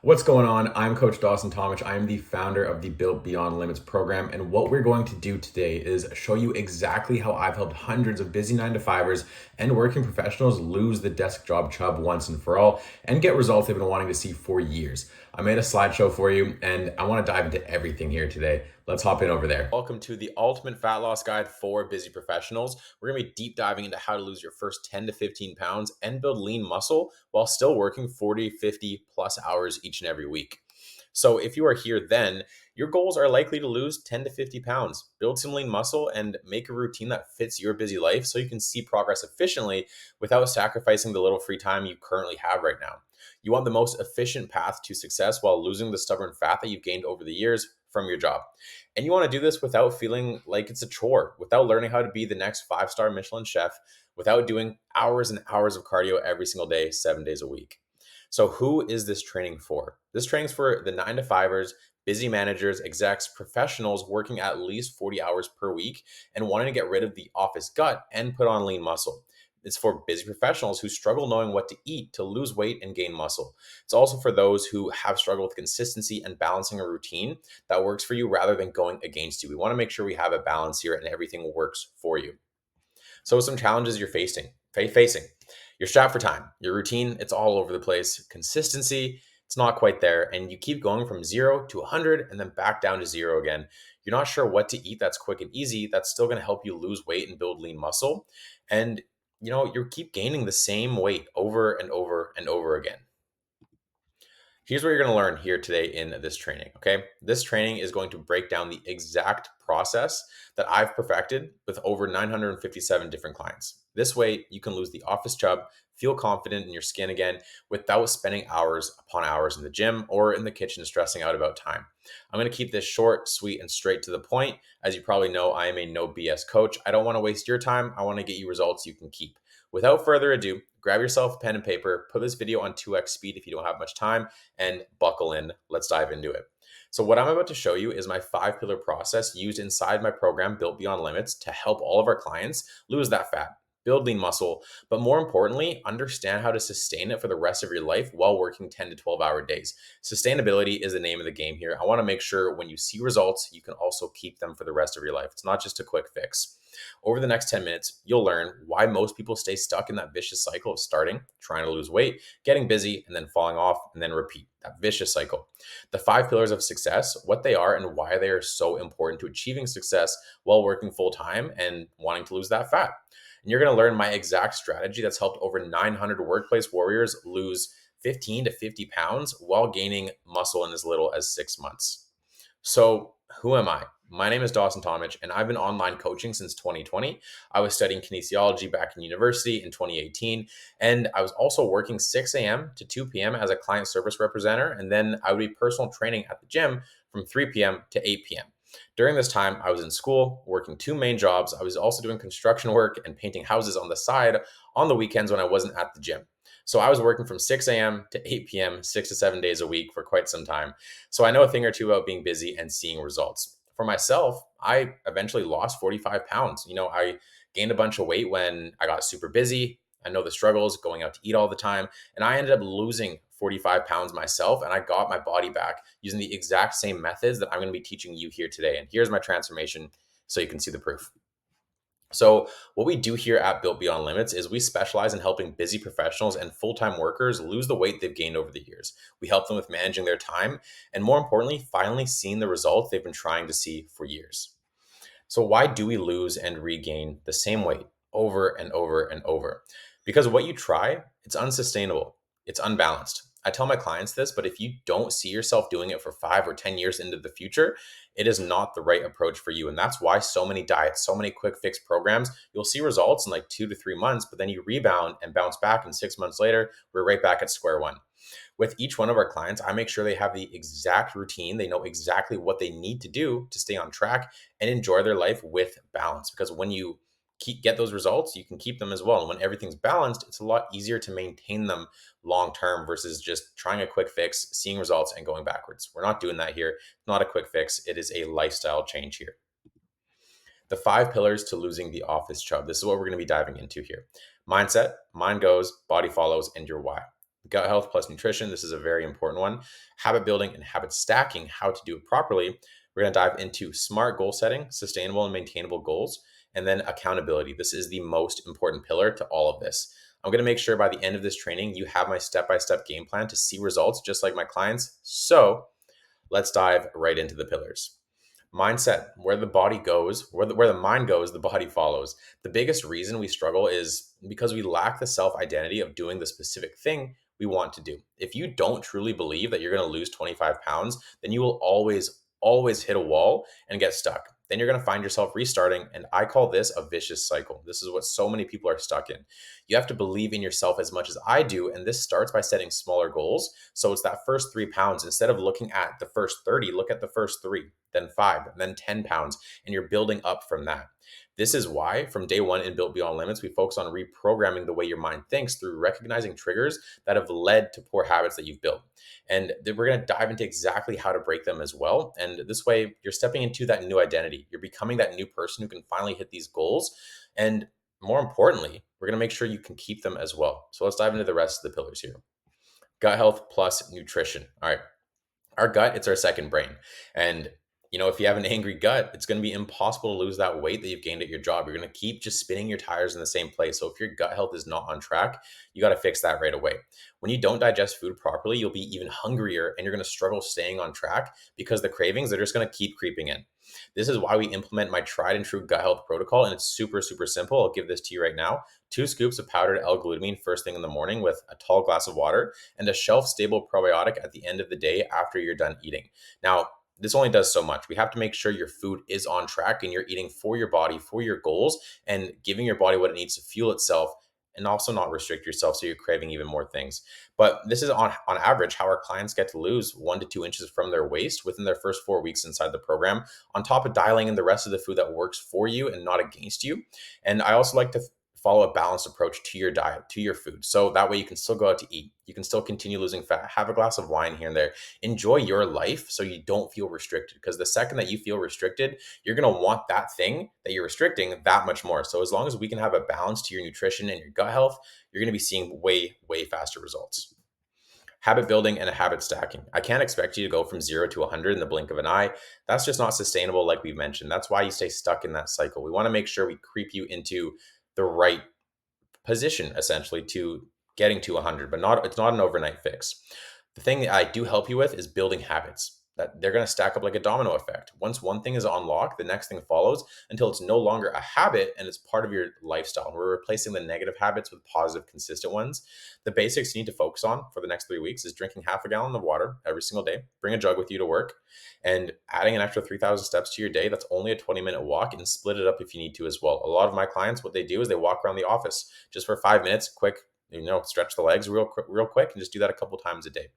What's going on? I'm Coach Dawson Tomich. I am the founder of the Built Beyond Limits program. And what we're going to do today is show you exactly how I've helped hundreds of busy 9 to 5ers and working professionals lose the desk job chub once and for all and get results they've been wanting to see for years. I made a slideshow for you and I want to dive into everything here today. Let's hop in over there. Welcome to the ultimate fat loss guide for busy professionals. We're going to be deep diving into how to lose your first 10 to 15 pounds and build lean muscle while still working 40, 50 plus hours each and every week. So if you are here, then your goals are likely to lose 10 to 50 pounds, build some lean muscle, and make a routine that fits your busy life so you can see progress efficiently without sacrificing the little free time you currently have right now. You want the most efficient path to success while losing the stubborn fat that you've gained over the years from your job. And you want to do this without feeling like it's a chore, without learning how to be the next 5-star Michelin chef, without doing hours and hours of cardio every single day, 7 days a week. So who is this training for? This training's for the 9 to 5ers, busy managers, execs, professionals working at least 40 hours per week and wanting to get rid of the office gut and put on lean muscle. It's for busy professionals who struggle knowing what to eat to lose weight and gain muscle. It's also for those who have struggled with consistency and balancing a routine that works for you rather than going against you. We want to make sure we have a balance here and everything works for you. So some challenges you're facing. You're strapped for time. Your routine, it's all over the place. Consistency, it's not quite there. And you keep going from 0 to 100 and then back down to 0 again. You're not sure what to eat that's quick and easy. That's still going to help you lose weight and build lean muscle. And you keep gaining the same weight over and over and over again. Here's what you're going to learn here today in this training, okay? This training is going to break down the exact process that I've perfected with over 957 different clients. This way, you can lose the office chub, feel confident in your skin again without spending hours upon hours in the gym or in the kitchen stressing out about time. I'm going to keep this short, sweet, and straight to the point. As you probably know, I am a no BS coach. I don't want to waste your time. I want to get you results you can keep. Without further ado, grab yourself a pen and paper, put this video on 2x speed if you don't have much time, and buckle in. Let's dive into it. So what I'm about to show you is my 5-pillar process used inside my program, Built Beyond Limits, to help all of our clients lose that fat, build lean muscle, but more importantly, understand how to sustain it for the rest of your life while working 10 to 12-hour days. Sustainability is the name of the game here. I want to make sure when you see results, you can also keep them for the rest of your life. It's not just a quick fix. Over the next 10 minutes, you'll learn why most people stay stuck in that vicious cycle of starting, trying to lose weight, getting busy, and then falling off, and then repeat that vicious cycle. The 5 pillars of success, what they are, and why they are so important to achieving success while working full time and wanting to lose that fat. And you're going to learn my exact strategy that's helped over 900 workplace warriors lose 15 to 50 pounds while gaining muscle in as little as 6 months. So, who am I? My name is Dawson Tomich, and I've been online coaching since 2020. I was studying kinesiology back in university in 2018, and I was also working 6 a.m. to 2 p.m. as a client service representative, and then I would be personal training at the gym from 3 p.m. to 8 p.m. During this time, I was in school, working 2 main jobs. I was also doing construction work and painting houses on the side on the weekends when I wasn't at the gym. So I was working from 6 a.m. to 8 p.m., 6 to 7 days a week for quite some time. So I know a thing or two about being busy and seeing results. For myself, I eventually lost 45 pounds. I gained a bunch of weight when I got super busy. I know the struggles going out to eat all the time. And I ended up losing 45 pounds myself. And I got my body back using the exact same methods that I'm going to be teaching you here today. And here's my transformation so you can see the proof. So, what we do here at Built Beyond Limits is we specialize in helping busy professionals and full time workers lose the weight they've gained over the years. We help them with managing their time and, more importantly, finally seeing the results they've been trying to see for years. So, why do we lose and regain the same weight over and over and over? Because what you try, it's unsustainable, it's unbalanced. I tell my clients this, but if you don't see yourself doing it for 5 or 10 years into the future, it is not the right approach for you. And that's why so many diets, so many quick fix programs, you'll see results in like 2 to 3 months, but then you rebound and bounce back. And 6 months later, we're right back at square one. With each one of our clients, I make sure they have the exact routine. They know exactly what they need to do to stay on track and enjoy their life with balance. Because when you get those results, you can keep them as well. And when everything's balanced, it's a lot easier to maintain them long term versus just trying a quick fix, seeing results, and going backwards. We're not doing that here. It's not a quick fix. It is a lifestyle change here. The 5 pillars to losing the office chub. This is what we're going to be diving into here. Mindset, mind goes, body follows, and your why. Gut health plus nutrition. This is a very important one. Habit building and habit stacking, how to do it properly. We're going to dive into smart goal setting, sustainable and maintainable goals, and then accountability. This is the most important pillar to all of this. I'm going to make sure by the end of this training, you have my step by step game plan to see results just like my clients. So let's dive right into the pillars. Mindset, where the body goes, where the mind goes, the body follows. The biggest reason we struggle is because we lack the self identity of doing the specific thing we want to do. If you don't truly believe that you're going to lose 25 pounds, then you will always hit a wall and get stuck. Then you're going to find yourself restarting. And I call this a vicious cycle. This is what so many people are stuck in. You have to believe in yourself as much as I do. And this starts by setting smaller goals. So it's that first 3 pounds. Instead of looking at the first 30, look at the first three, then 5, then 10 pounds. And you're building up from that. This is why, from day one in Built Beyond Limits, we focus on reprogramming the way your mind thinks through recognizing triggers that have led to poor habits that you've built. And then we're going to dive into exactly how to break them as well. And this way, you're stepping into that new identity. You're becoming that new person who can finally hit these goals. And more importantly, we're going to make sure you can keep them as well. So let's dive into the rest of the pillars here. Gut health plus nutrition. All right. Our gut, it's our second brain. And if you have an angry gut, it's going to be impossible to lose that weight that you've gained at your job. You're going to keep just spinning your tires in the same place. So if your gut health is not on track, you got to fix that right away. When you don't digest food properly, you'll be even hungrier and you're going to struggle staying on track because the cravings are just going to keep creeping in. This is why we implement my tried and true gut health protocol. And it's super, super simple. I'll give this to you right now. 2 scoops of powdered L-glutamine first thing in the morning with a tall glass of water, and a shelf-stable probiotic at the end of the day after you're done eating. Now, this only does so much. We have to make sure your food is on track and you're eating for your body, for your goals, and giving your body what it needs to fuel itself, and also not restrict yourself so you're craving even more things. But this is on average how our clients get to lose 1 to 2 inches from their waist within their first 4 weeks inside the program, on top of dialing in the rest of the food that works for you and not against you. And I also like to follow a balanced approach to your diet, to your food. So that way you can still go out to eat. You can still continue losing fat, have a glass of wine here and there. Enjoy your life so you don't feel restricted. Because the second that you feel restricted, you're going to want that thing that you're restricting that much more. So as long as we can have a balance to your nutrition and your gut health, you're going to be seeing way, way faster results. Habit building and a habit stacking. I can't expect you to go from 0 to 100 in the blink of an eye. That's just not sustainable, like we mentioned. That's why you stay stuck in that cycle. We want to make sure we creep you into the right position essentially to getting to 100, but it's not an overnight fix. The thing that I do help you with is building habits that they're going to stack up like a domino effect. Once one thing is unlocked, the next thing follows until it's no longer a habit and it's part of your lifestyle. We're replacing the negative habits with positive, consistent ones. The basics you need to focus on for the next 3 weeks is drinking half a gallon of water every single day. Bring a jug with you to work, and adding an extra 3,000 steps to your day. That's only a 20-minute walk, and split it up if you need to as well. A lot of my clients, what they do is they walk around the office just for 5 minutes, quick, stretch the legs real quick, and just do that a couple times a day.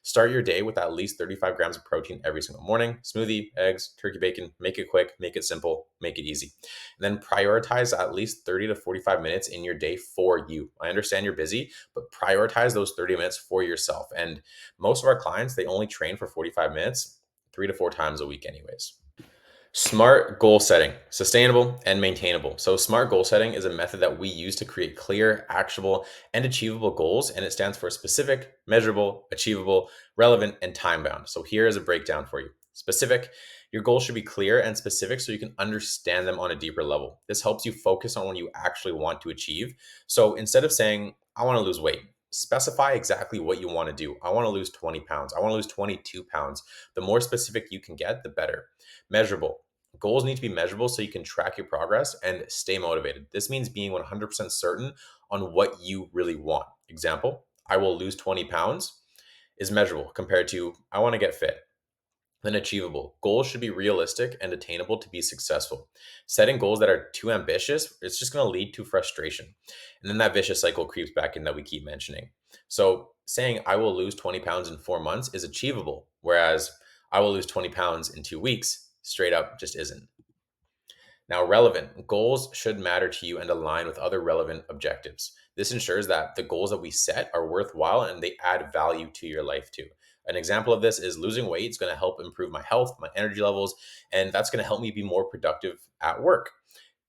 Start your day with at least 35 grams of protein every single morning. Smoothie, eggs, turkey bacon. Make it quick, make it simple, make it easy. And then prioritize at least 30 to 45 minutes in your day for you. I understand you're busy, but prioritize those 30 minutes for yourself. And most of our clients, they only train for 45 minutes 3 to 4 times a week anyways. Smart goal setting, sustainable and maintainable. So, smart goal setting is a method that we use to create clear, actionable, and achievable goals. And it stands for specific, measurable, achievable, relevant, and time bound. So, here is a breakdown for you. Specific, your goals should be clear and specific so you can understand them on a deeper level. This helps you focus on what you actually want to achieve. So, instead of saying, I want to lose weight, specify exactly what you want to do. I want to lose 20 pounds. I want to lose 22 pounds. The more specific you can get, the better. Measurable. Goals need to be measurable so you can track your progress and stay motivated. This means being 100% certain on what you really want. Example, I will lose 20 pounds is measurable compared to I want to get fit. Then achievable. Goals should be realistic and attainable to be successful. Setting goals that are too ambitious, it's just going to lead to frustration. And then that vicious cycle creeps back in that we keep mentioning. So saying I will lose 20 pounds in 4 months is achievable, whereas I will lose 20 pounds in 2 weeks straight up just isn't. Now, relevant. Goals should matter to you and align with other relevant objectives. This ensures that the goals that we set are worthwhile and they add value to your life too. An example of this is losing weight is going to help improve my health, my energy levels, and that's going to help me be more productive at work.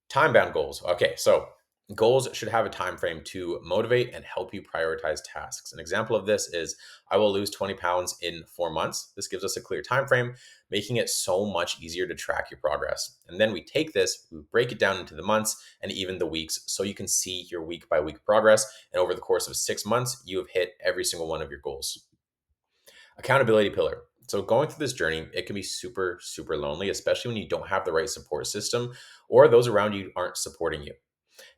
Time bound goals. Okay, so Goals should have a time frame to motivate and help you prioritize tasks. An example of this is I will lose 20 pounds in 4 months. This gives us a clear time frame, making it so much easier to track your progress. And then we take this, we break it down into the months and even the weeks so you can see your week by week progress. And over the course of 6 months, you have hit every single one of your goals. Accountability pillar. So going through this journey, it can be super, super lonely, especially when you don't have the right support system or those around you aren't supporting you.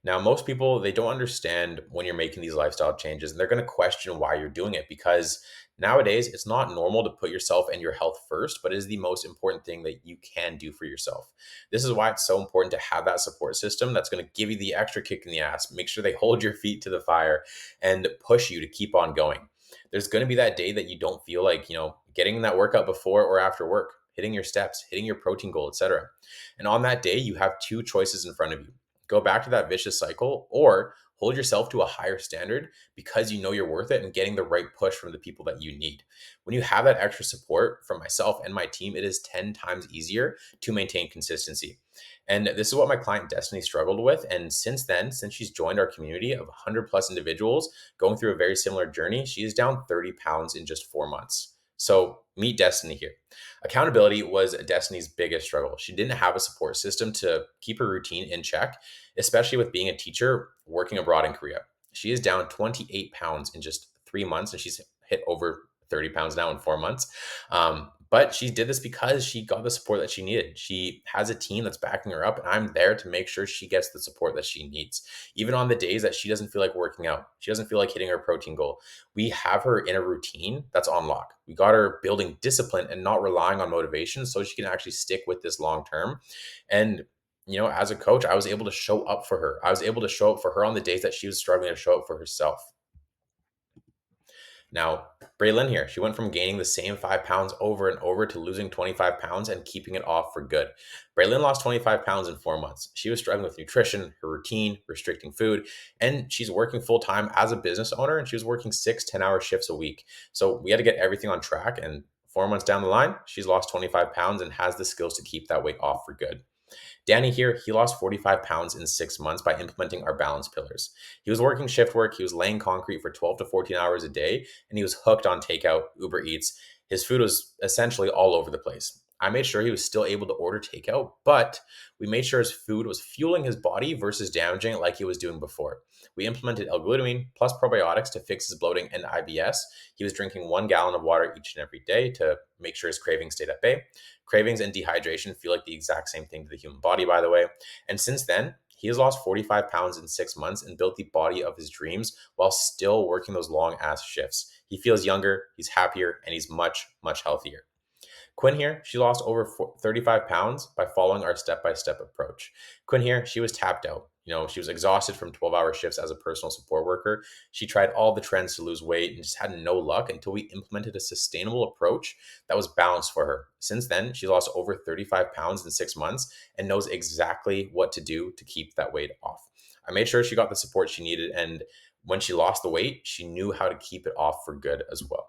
Now, most people, they don't understand when you're making these lifestyle changes and they're going to question why you're doing it because nowadays it's not normal to put yourself and your health first, but it is the most important thing that you can do for yourself. This is why it's so important to have that support system that's going to give you the extra kick in the ass, make sure they hold your feet to the fire and push you to keep on going. There's going to be that day that you don't feel like, getting that workout before or after work, hitting your steps, hitting your protein goal, etc. And on that day, you have two choices in front of you: go back to that vicious cycle or hold yourself to a higher standard because you know you're worth it and getting the right push from the people that you need. When you have that extra support from myself and my team, it is 10 times easier to maintain consistency. And this is what my client Destiny struggled with. And since then, since she's joined our community of 100 plus individuals going through a very similar journey, she is down 30 pounds in just 4 months. So meet Destiny here. Accountability was Destiny's biggest struggle. She didn't have a support system to keep her routine in check, especially with being a teacher working abroad in Korea. She is down 28 pounds in just 3 months, and she's hit over 30 pounds now in 4 months. But she did this because she got the support that she needed. She has a team that's backing her up, and I'm there to make sure she gets the support that she needs. Even on the days that she doesn't feel like working out, she doesn't feel like hitting her protein goal, we have her in a routine that's on lock. We got her building discipline and not relying on motivation so she can actually stick with this long term. And as a coach, I was able to show up for her. I was able to show up for her on the days that she was struggling to show up for herself. Now, Braylon here, she went from gaining the same 5 pounds over and over to losing 25 pounds and keeping it off for good. Braylon lost 25 pounds in 4 months. She was struggling with nutrition, her routine, restricting food, and she's working full time as a business owner, and she was working 6 10-hour shifts a week. So we had to get everything on track. And 4 months down the line, she's lost 25 pounds and has the skills to keep that weight off for good. Danny here, he lost 45 pounds in 6 months by implementing our balance pillars. He was working shift work, he was laying concrete for 12 to 14 hours a day, and he was hooked on takeout, Uber Eats. His food was essentially all over the place. I made sure he was still able to order takeout, but we made sure his food was fueling his body versus damaging it like he was doing before. We implemented L-glutamine plus probiotics to fix his bloating and IBS. He was drinking 1 gallon of water each and every day to make sure his cravings stayed at bay. Cravings and dehydration feel like the exact same thing to the human body, by the way. And since then, he has lost 45 pounds in 6 months and built the body of his dreams while still working those long ass shifts. He feels younger, he's happier, and he's much, much healthier. Quinn here, she lost over 35 pounds by following our step-by-step approach. Quinn here, she was tapped out. She was exhausted from 12-hour shifts as a personal support worker. She tried all the trends to lose weight and just had no luck until we implemented a sustainable approach that was balanced for her. Since then, she lost over 35 pounds in 6 months and knows exactly what to do to keep that weight off. I made sure she got the support she needed, and when she lost the weight, she knew how to keep it off for good as well.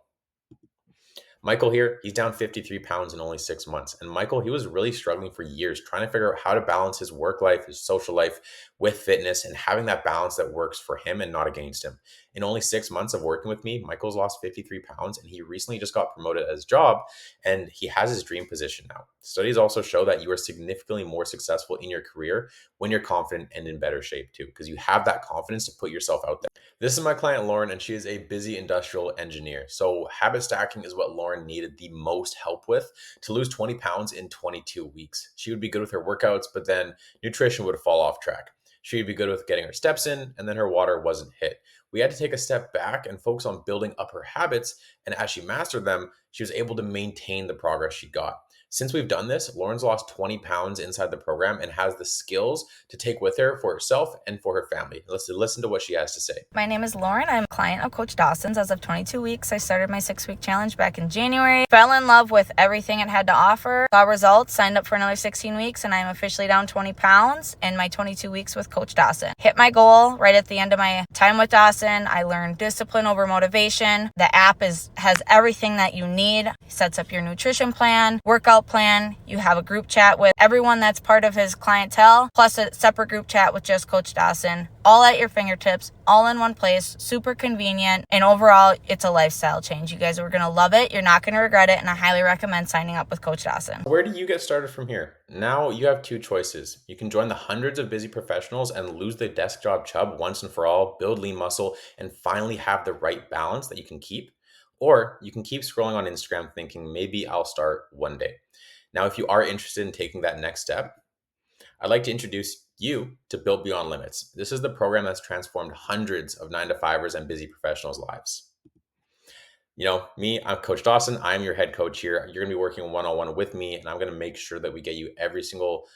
Michael here, he's down 53 pounds in only 6 months. And Michael, he was really struggling for years, trying to figure out how to balance his work life, his social life with fitness and having that balance that works for him and not against him. In only 6 months of working with me, Michael's lost 53 pounds and he recently just got promoted at his job and he has his dream position now. Studies also show that you are significantly more successful in your career when you're confident and in better shape too, because you have that confidence to put yourself out there. This is my client, Lauren, and she is a busy industrial engineer. So habit stacking is what Lauren needed the most help with to lose 20 pounds in 22 weeks. She would be good with her workouts, but then nutrition would fall off track. She would be good with getting her steps in, and then her water wasn't hit. We had to take a step back and focus on building up her habits. And as she mastered them, she was able to maintain the progress she got. Since we've done this, Lauren's lost 20 pounds inside the program and has the skills to take with her for herself and for her family. Let's listen to what she has to say. My name is Lauren. I'm a client of Coach Dawson's as of 22 weeks. I started my 6-week challenge back in January. Fell in love with everything it had to offer. Saw results, signed up for another 16 weeks, and I'm officially down 20 pounds in my 22 weeks with Coach Dawson. Hit my goal right at the end of my time with Dawson. I learned discipline over motivation. The app has everything that you need. Sets up your nutrition plan, workout workout plan. You have a group chat with everyone that's part of his clientele, plus a separate group chat with just Coach Dawson, all at your fingertips, all in one place, super convenient. And overall, it's a lifestyle change. You guys are going to love it. You're not going to regret it. And I highly recommend signing up with Coach Dawson. Where do you get started from here? Now you have two choices. You can join the hundreds of busy professionals and lose the desk job chub once and for all, build lean muscle, and finally have the right balance that you can keep. Or you can keep scrolling on Instagram thinking maybe I'll start one day. Now, if you are interested in taking that next step, I'd like to introduce you to Built Beyond Limits. This is the program that's transformed hundreds of 9 to 5ers and busy professionals' lives. Me, I'm Coach Dawson. I'm your head coach here. You're going to be working one-on-one with me, and I'm going to make sure that we get you every single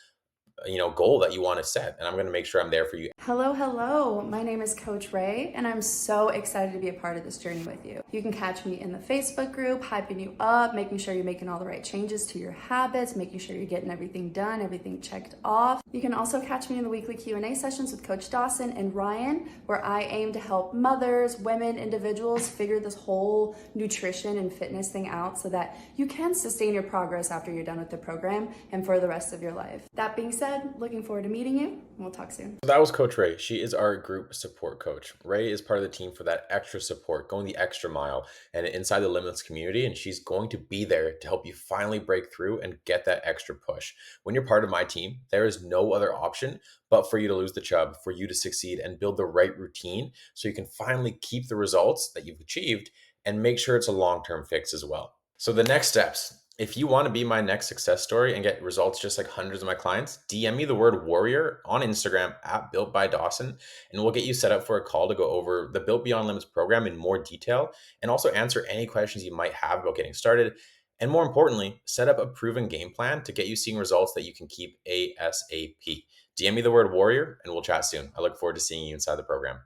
goal that you want to set. And I'm going to make sure I'm there for you. Hello, hello. My name is Coach Ray, and I'm so excited to be a part of this journey with you. You can catch me in the Facebook group, hyping you up, making sure you're making all the right changes to your habits, making sure you're getting everything done, everything checked off. You can also catch me in the weekly Q&A sessions with Coach Dawson and Ryan, where I aim to help mothers, women, individuals figure this whole nutrition and fitness thing out so that you can sustain your progress after you're done with the program and for the rest of your life. That being said, looking forward to meeting you, and we'll talk soon. So that was Coach Ray. She is our group support coach. Ray is part of the team for that extra support, going the extra mile and inside the Limitless community. And she's going to be there to help you finally break through and get that extra push. When you're part of my team, there is no other option but for you to lose the chub, for you to succeed and build the right routine so you can finally keep the results that you've achieved and make sure it's a long-term fix as well. So the next steps. If you want to be my next success story and get results just like hundreds of my clients, DM me the word warrior on Instagram at Built by Dawson, and we'll get you set up for a call to go over the Built Beyond Limits program in more detail and also answer any questions you might have about getting started. And more importantly, set up a proven game plan to get you seeing results that you can keep ASAP. DM me the word warrior and we'll chat soon. I look forward to seeing you inside the program.